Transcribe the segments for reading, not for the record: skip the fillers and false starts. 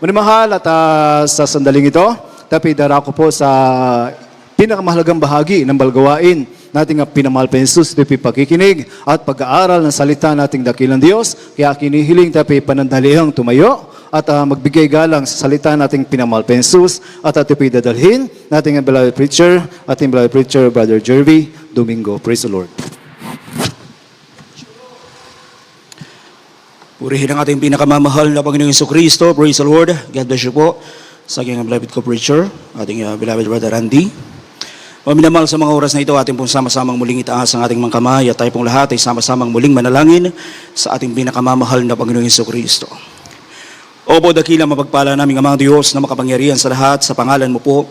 Manimahal at sa sandaling ito, tapi darako po sa pinakamahalagang bahagi ng balgawain nating pinamahal pa Jesus, tapi pakikinig at pag-aaral ng salita nating dakilang Diyos. Kaya kinihiling tapi panandalihang tumayo at magbigay galang sa salita nating pinamahal pa Jesus at ito'y dadalhin nating beloved preacher, ating beloved preacher, Brother Jervy Domingo. Praise the Lord. Purihin ang ating pinakamamahal na Panginoong Jesucristo. Praise the Lord. God bless you po sa aking beloved co-preacher, ating beloved Brother Randy. Minamahal sa mga oras na ito, ating pong sama-samang muling itaas ang ating mga kamay at tayo pong lahat ay sama-samang muling manalangin sa ating pinakamamahal na Panginoong Jesucristo. Opo, dakilang mapagpala naming Amang Diyos na makapangyarihan sa lahat, sa pangalan mo po,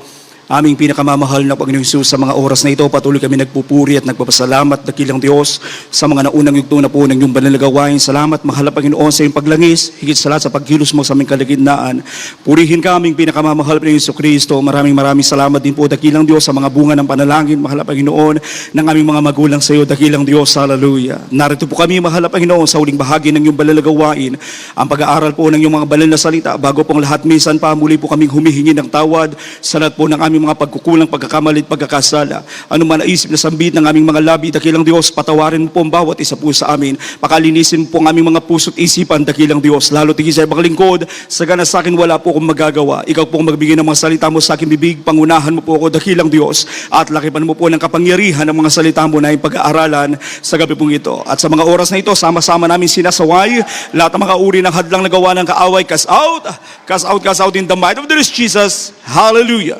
aming pinakamamahal na Panginoong Hesus, sa mga oras na ito, patuloy kami nagpupuri at nagpapasalamat, dakilang Diyos, sa mga naunang yugto na po ng iyong banalagawain. Salamat, mahal na Panginoon, sa iyong paglangis, higit sa lahat sa pagkilos mo sa aming kalagitnaan. Purihin ka aming pinakamamahal na Jesucristo. Maraming salamat din po, dakilang Diyos, sa mga bunga ng panalangin, mahal na Panginoon, ng aming mga magulang sa iyo, dakilang Diyos. Hallelujah. Narito po kami, mahal na Panginoon, sa huling bahagi ng iyong banalagawain, ang pag-aaral po ng iyong mga banal na salita. Bago pong lahat, minsan pa, muli po kaming humihingi ng tawad sa lahat po ng aming mga pagkukulang, pagkakamali at pagkakasala. Ano man naisip na sambit ng aming mga labi, dakilang Diyos, patawarin mo po ang bawat isa po sa amin. Pakalinisin mo po ang aming mga puso't isipan, dakilang Diyos. Lalo tigil sa ibang lingkod, sagana sa akin wala po akong magagawa. Ikaw po ang magbigay ng mga salita mo sa aking bibig, pangunahan mo po ako, dakilang Diyos. At lakipan mo po ng kapangyarihan ng mga salita mo na yung pag-aaralan sa gabi pong ito. At sa mga oras na ito, sama-sama namin sinasaway lahat ng mga uri ng hadlang nagawa ng kaaway. Cast out in the might of the Lord Jesus. Hallelujah.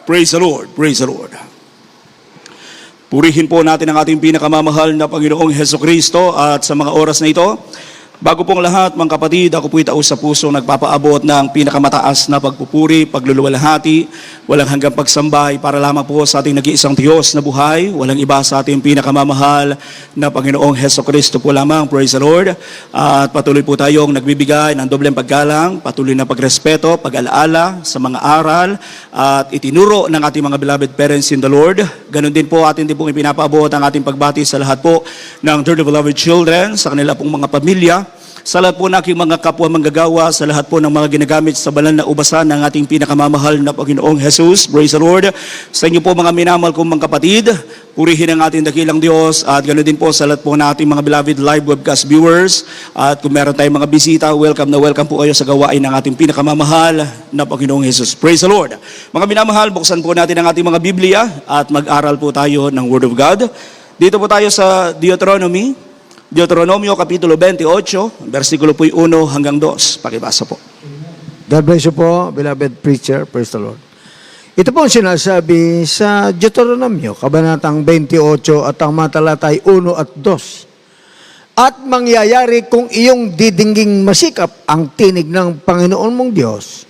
Praise the Lord. Praise the Lord. Purihin po natin ang ating pinakamamahal na Panginoong Jesucristo. At sa mga oras na ito, bago pong lahat, mga kapatid, ako po'y taos sa puso nagpapaabot ng pinakamataas na pagpupuri, pagluluwalhati, walang hanggang pagsambay para lamang po sa ating nag-iisang Diyos na buhay, walang iba sa ating pinakamamahal na Panginoong Jesucristo po lamang. Praise the Lord. At patuloy po tayong nagbibigay ng dobleng paggalang, patuloy na pagrespeto, pag-alaala sa mga aral at itinuro ng ating mga beloved parents in the Lord. Ganon din po atin din pong ipinapaabot ang ating pagbati sa lahat po ng dearly beloved children, sa kanila pong mga pamilya, sa lahat po ng aking mga kapwa manggagawa, sa lahat po ng mga ginagamit sa banal na ubasan ng ating pinakamamahal na Panginoong Jesus. Praise the Lord. Sa inyo po mga minamahal kong mga kapatid, purihin ang ating dakilang Diyos at ganoon din po sa lahat po ng ating mga beloved live webcast viewers. At kung meron tayong mga bisita, welcome na welcome po kayo sa gawain ng ating pinakamamahal na Panginoong Jesus. Praise the Lord. Mga minamahal, buksan po natin ang ating mga Biblia at mag-aral po tayo ng Word of God. Dito po tayo sa Deuteronomio Kapitulo 28, versikulo po 1 hanggang 2. Pakibasa po. God bless you po, beloved preacher. Praise the Lord. Ito po ang sinasabi sa Deuteronomio, Kabanatang 28 at ang matalatay 1 at 2. At mangyayari kung iyong didingging masikap ang tinig ng Panginoon mong Diyos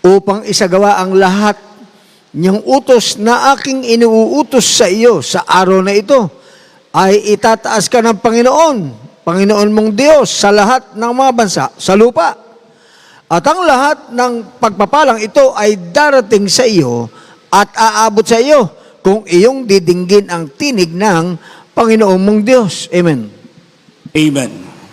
upang isagawa ang lahat niyang utos na aking inuutos sa iyo sa araw na ito, ay itataas ka ng Panginoon mong Diyos sa lahat ng mga bansa sa lupa. At ang lahat ng pagpapalang ito ay darating sa iyo at aabot sa iyo kung iyong didinggin ang tinig ng Panginoon mong Diyos. Amen. Amen.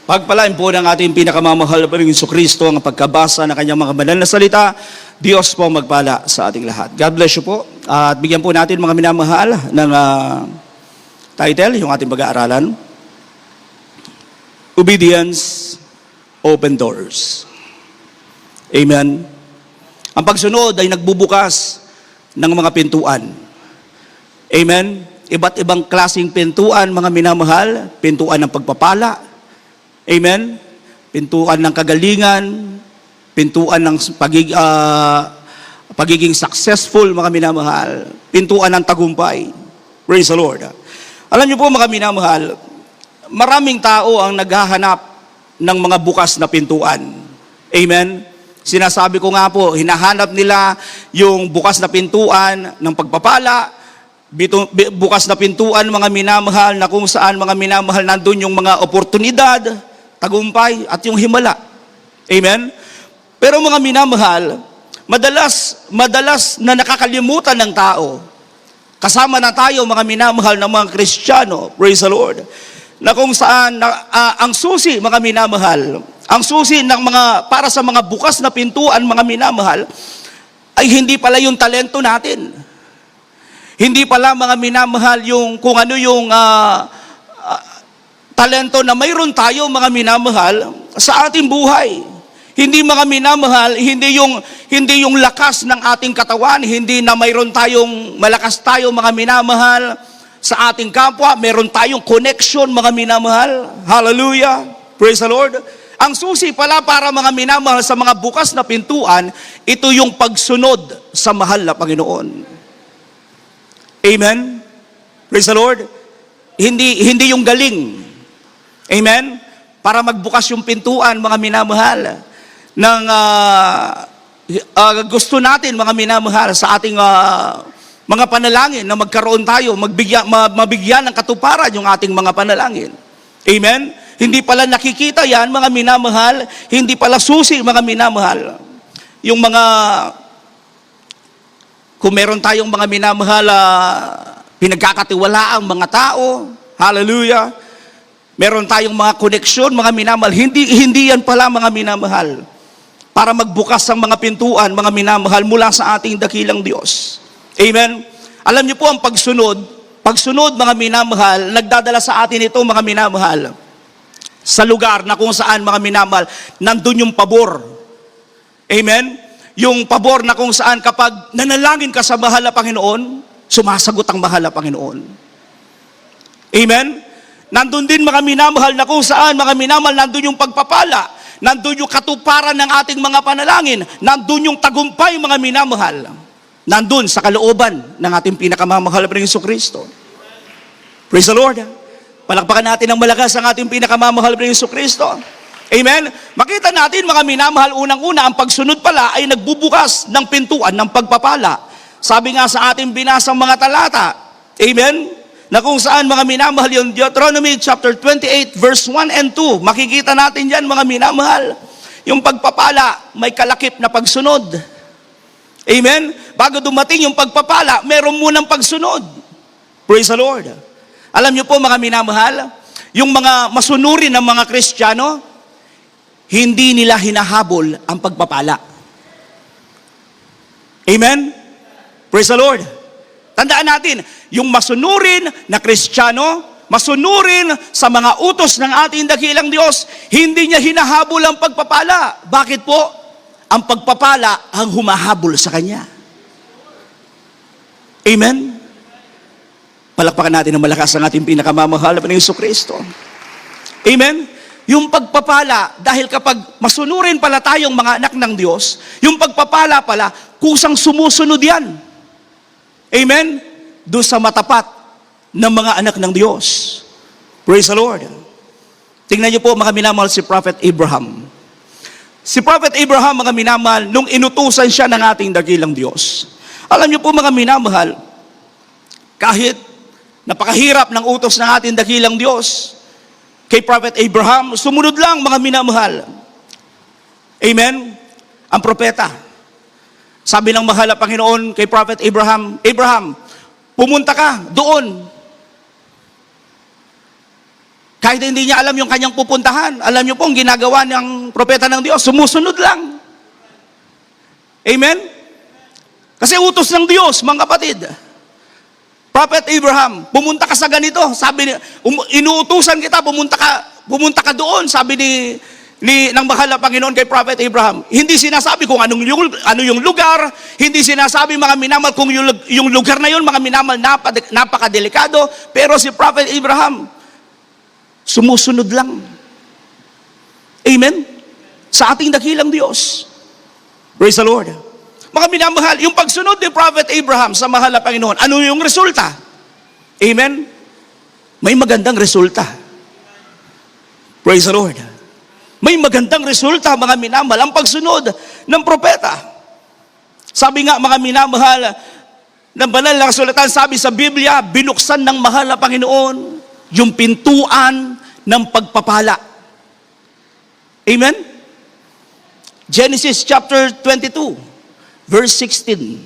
Pagpalain po ng ating pinakamamahal na Panginoong Jesucristo ang pagkabasa ng kanyang mga banal na salita. Diyos po magpala sa ating lahat. God bless you po. At bigyan po natin mga minamahal ng title, yung ating pag-aaralan, Obedience, Open Doors. Amen. Ang pagsunod ay nagbubukas ng mga pintuan. Amen. Iba't ibang klaseng pintuan, mga minamahal, pintuan ng pagpapala. Amen. Pintuan ng kagalingan, pintuan ng pagiging successful, mga minamahal, pintuan ng tagumpay. Praise the Lord. Alam niyo po mga minamahal, maraming tao ang naghahanap ng mga bukas na pintuan. Amen? Sinasabi ko nga po, hinahanap nila yung bukas na pintuan ng pagpapala, bukas na pintuan mga minamahal na kung saan mga minamahal nandun yung mga oportunidad, tagumpay at yung himala. Amen? Pero mga minamahal, madalas na nakakalimutan ng tao. Kasama na tayo mga minamahal ng mga Kristiyano, praise the Lord, na kung saan ang susi mga minamahal Ang susi ng para sa mga bukas na pintuan, mga minamahal, ay hindi pala yung talento natin. Hindi pala, mga minamahal, yung kung ano yung talento na mayroon tayo, mga minamahal, sa ating buhay. Hindi, mga minamahal, hindi yung lakas ng ating katawan, hindi na mayroon tayong malakas tayo, mga minamahal, sa ating kapwa, meron tayong connection, mga minamahal. Hallelujah. Praise the Lord. Ang susi pala para, mga minamahal, sa mga bukas na pintuan, ito yung pagsunod sa mahal na Panginoon. Amen. Praise the Lord. Hindi yung galing. Amen? Para magbukas yung pintuan, mga minamahal, ng gusto natin, mga minamahal, sa ating mga panalangin na magkaroon tayo, mabigyan ng katuparan yung ating mga panalangin. Amen? Hindi pala nakikita yan, mga minamahal, hindi pala susi, mga minamahal. Yung mga, kung meron tayong mga minamahal, pinagkakatiwalaang mga tao, hallelujah, meron tayong mga koneksyon, mga minamahal. Hindi yan pala, mga minamahal, para magbukas ang mga pintuan, mga minamahal, mula sa ating dakilang Diyos. Amen? Alam niyo po, ang pagsunod, mga minamahal, nagdadala sa atin ito, mga minamahal, sa lugar na kung saan, mga minamahal, nandun yung pabor. Amen? Yung pabor na kung saan kapag nanalangin ka sa mahal na Panginoon, sumasagot ang mahal na Panginoon. Amen? Nandun din, mga minamahal, na kung saan, mga minamahal, nandun yung pagpapala, nandun yung katuparan ng ating mga panalangin, nandun yung tagumpay, mga minamahal, nandun sa kalooban ng ating pinakamamahal na Jesucristo. Praise the Lord. Palakpakan natin ng malakas ang ating pinakamamahal na Jesucristo. Amen? Makita natin, mga minamahal, unang-una, ang pagsunod pala ay nagbubukas ng pintuan ng pagpapala. Sabi nga sa ating binasang mga talata, amen? Na kung saan, mga minamahal, yung Deuteronomy chapter 28 verse 1 and 2, makikita natin yan, mga minamahal, yung pagpapala may kalakip na pagsunod. Amen? Bago dumating yung pagpapala, meron munang pagsunod. Praise the Lord. Alam niyo po, mga minamahal, yung mga masunurin ng mga Kristiyano, hindi nila hinahabol ang pagpapala. Amen? Praise the Lord. Tandaan natin, yung masunurin na Kristiyano, masunurin sa mga utos ng ating dakilang Diyos, hindi niya hinahabol ang pagpapala. Bakit po? Ang pagpapala ang humahabol sa Kanya. Amen? Palakpakan natin ng malakas ang ating pinakamamahal na Jesucristo. Amen? Yung pagpapala, dahil kapag masunurin pala tayong mga anak ng Diyos, yung pagpapala pala, kusang sumusunod yan. Amen? Doon sa matapat ng mga anak ng Diyos. Praise the Lord. Tingnan niyo po, mga minamahal, si Prophet Abraham. Si Prophet Abraham, mga minamahal, nung inutusan siya ng ating dakilang Diyos. Alam niyo po, mga minamahal, kahit napakahirap ng utos ng ating dakilang Diyos, kay Prophet Abraham, sumunod lang, mga minamahal. Amen? Ang propeta. Sabi ng mahal na Panginoon kay Prophet Abraham, Abraham, pumunta ka doon. Kahit hindi niya alam yung kanyang pupuntahan, alam niyo po ang ginagawa ng propeta ng Diyos, sumusunod lang. Amen? Kasi utos ng Diyos, mga kapatid. Prophet Abraham, pumunta ka sa ganito. Sabi ni, inuutusan kita, pumunta ka doon, sabi ng mahal na Panginoon kay Prophet Abraham. Hindi sinasabi kung ano yung lugar, hindi sinasabi, mga minamal, kung yung lugar na yun, mga minamal, napakadelikado, pero si Prophet Abraham, sumusunod lang. Amen? Sa ating dakilang Diyos. Praise the Lord. Mga minamahal, yung pagsunod ni Prophet Abraham sa mahal na Panginoon, ano yung resulta? Amen? May magandang resulta. Praise the Lord. May magandang resulta, mga minamahal, ang pagsunod ng propeta. Sabi nga, mga minamahal, ng banal na kasulatan, sabi sa Biblia, binuksan ng mahal na Panginoon yung pintuan ng pagpapala. Amen? Genesis chapter 22, verse 16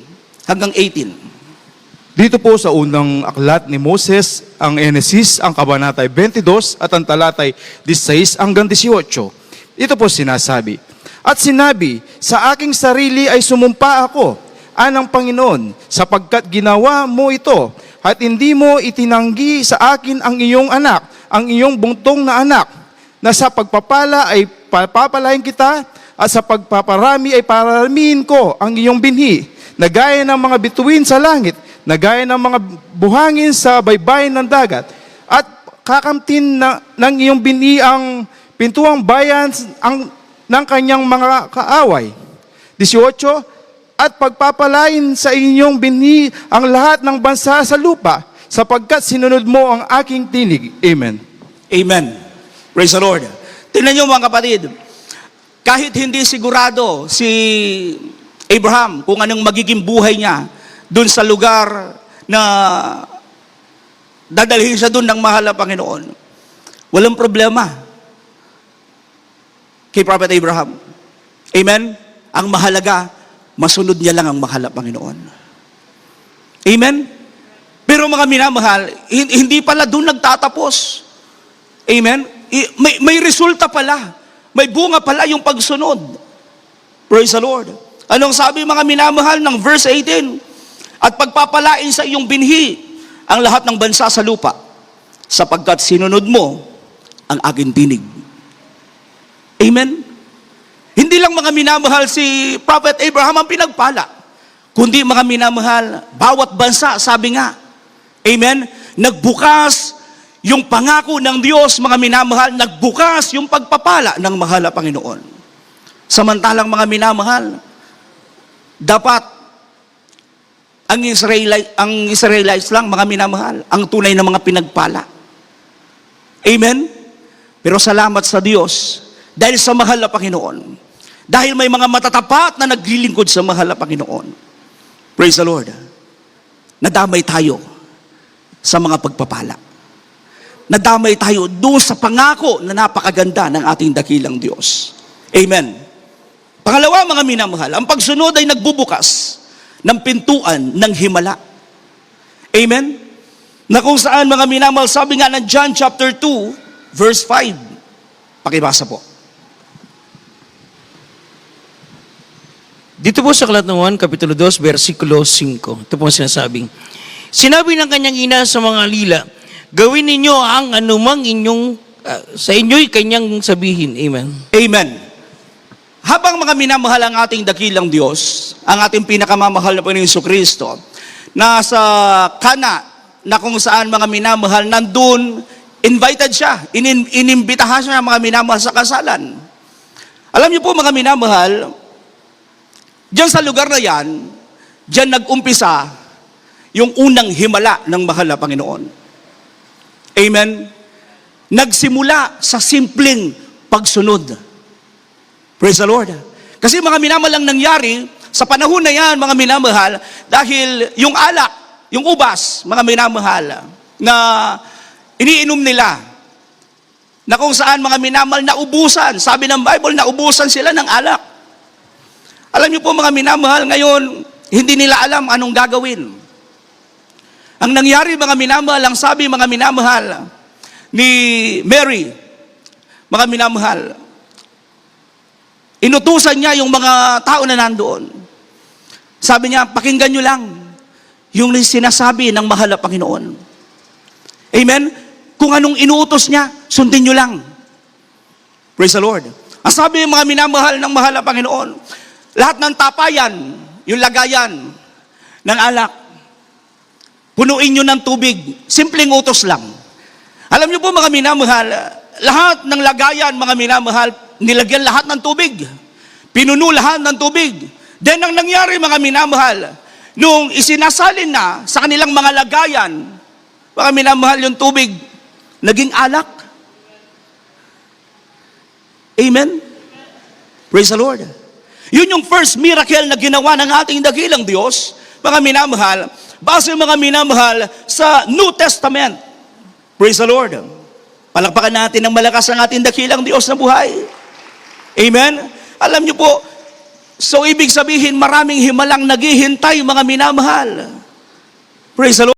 hanggang 18. Dito po sa unang aklat ni Moses, ang Genesis, ang kabanatay 22 at ang talatay 16 hanggang 18. Ito po sinasabi. At sinabi, sa aking sarili ay sumumpa ako, anang Panginoon, sapagkat ginawa mo ito, at hindi mo itinanggi sa akin ang iyong anak, ang iyong bungtong na anak, na sa pagpapala ay papapalain kita, at sa pagpaparami ay paramihin ko ang iyong binhi, na gaya ng mga bituin sa langit, na gaya ng mga buhangin sa baybayin ng dagat, at kakamtin ng iyong binhi ang pintuang bayan ng kanyang mga kaaway. 18, at pagpapalain sa inyong binhi ang lahat ng bansa sa lupa, sapagkat sinunod mo ang aking tinig. Amen. Amen. Praise the Lord. Tingnan niyo mga kapatid, kahit hindi sigurado si Abraham kung anong magiging buhay niya dun sa lugar na dadalhin siya dun ng mahal na Panginoon, walang problema kay Prophet Abraham. Amen? Ang mahalaga, masunod niya lang ang mahal na Panginoon. Amen? Pero mga minamahal, hindi pala doon nagtatapos. Amen? May resulta pala. May bunga pala yung pagsunod. Praise the Lord. Anong sabi mga minamahal ng verse 18? At pagpapalain sa iyong binhi ang lahat ng bansa sa lupa, sapagkat sinunod mo ang aking tinig. Amen? Hindi lang mga minamahal si Prophet Abraham ang pinagpala, kundi mga minamahal, bawat bansa, sabi nga, amen, nagbukas yung pangako ng Diyos, mga minamahal, nagbukas yung pagpapala ng mahal na Panginoon. Samantalang mga minamahal, dapat ang Israelites lang, mga minamahal, ang tunay na mga pinagpala. Amen? Pero salamat sa Diyos, dahil sa mahal na Panginoon. Dahil may mga matatapat na naglilingkod sa mahal na Panginoon. Praise the Lord. Nadamay tayo sa mga pagpapala. Nadamay tayo doon sa pangako na napakaganda ng ating dakilang Diyos. Amen. Pangalawa, mga minamahal, ang pagsunod ay nagbubukas ng pintuan ng himala. Amen. Na kung saan, mga minamahal, sabi nga ng John chapter 2, verse 5. Pakibasa po. Dito po sa Aklat ng Juan, Kapitulo 2, versikulo 5. Ito po ang sinasabing, sinabi ng kanyang ina sa mga lila, gawin ninyo ang anumang inyong, sa inyo'y kanyang sabihin. Amen. Amen. Habang mga minamahal ang ating dakilang Diyos, ang ating pinakamamahal na Panginoong Jesucristo, nasa Kana, na kung saan mga minamahal, nandun, invited siya, inimbitahan siya mga minamahal sa kasalan. Alam niyo po mga minamahal, diyan sa lugar na yan, diyan nag-umpisa yung unang himala ng mahal na Panginoon. Amen? Nagsimula sa simpleng pagsunod. Praise the Lord. Kasi mga minamahal lang nangyari, sa panahon na yan, mga minamahal, dahil yung alak, yung ubas, mga minamahal, na iniinom nila, na kung saan mga minamahal naubusan, sabi ng Bible, naubusan sila ng alak. Alam niyo po mga minamahal, ngayon, hindi nila alam anong gagawin. Ang nangyari mga minamahal, ang sabi mga minamahal ni Mary, mga minamahal, inutusan niya yung mga tao na nandoon. Sabi niya, pakinggan niyo lang yung sinasabi ng mahal na Panginoon. Amen? Kung anong inuutos niya, sundin niyo lang. Praise the Lord. Ang sabi ng mga minamahal ng mahal na Panginoon, lahat ng tapayan, yung lagayan ng alak, punuin nyo ng tubig. Simpleng utos lang. Alam nyo po mga minamahal, lahat ng lagayan, mga minamahal, nilagyan lahat ng tubig. Pinuno lahat ng tubig. Then ang nangyari mga minamahal, nung isinasalin na sa kanilang mga lagayan, mga minamahal yung tubig, naging alak. Amen? Praise the Lord. Yun yung first miracle na ginawa ng ating dakilang Diyos, mga minamahal, base mga minamahal sa New Testament. Praise the Lord. Palakpakan natin ng malakas ang ating dakilang Diyos na buhay. Amen? Alam niyo po, so ibig sabihin maraming himalang naghihintay mga minamahal. Praise the Lord.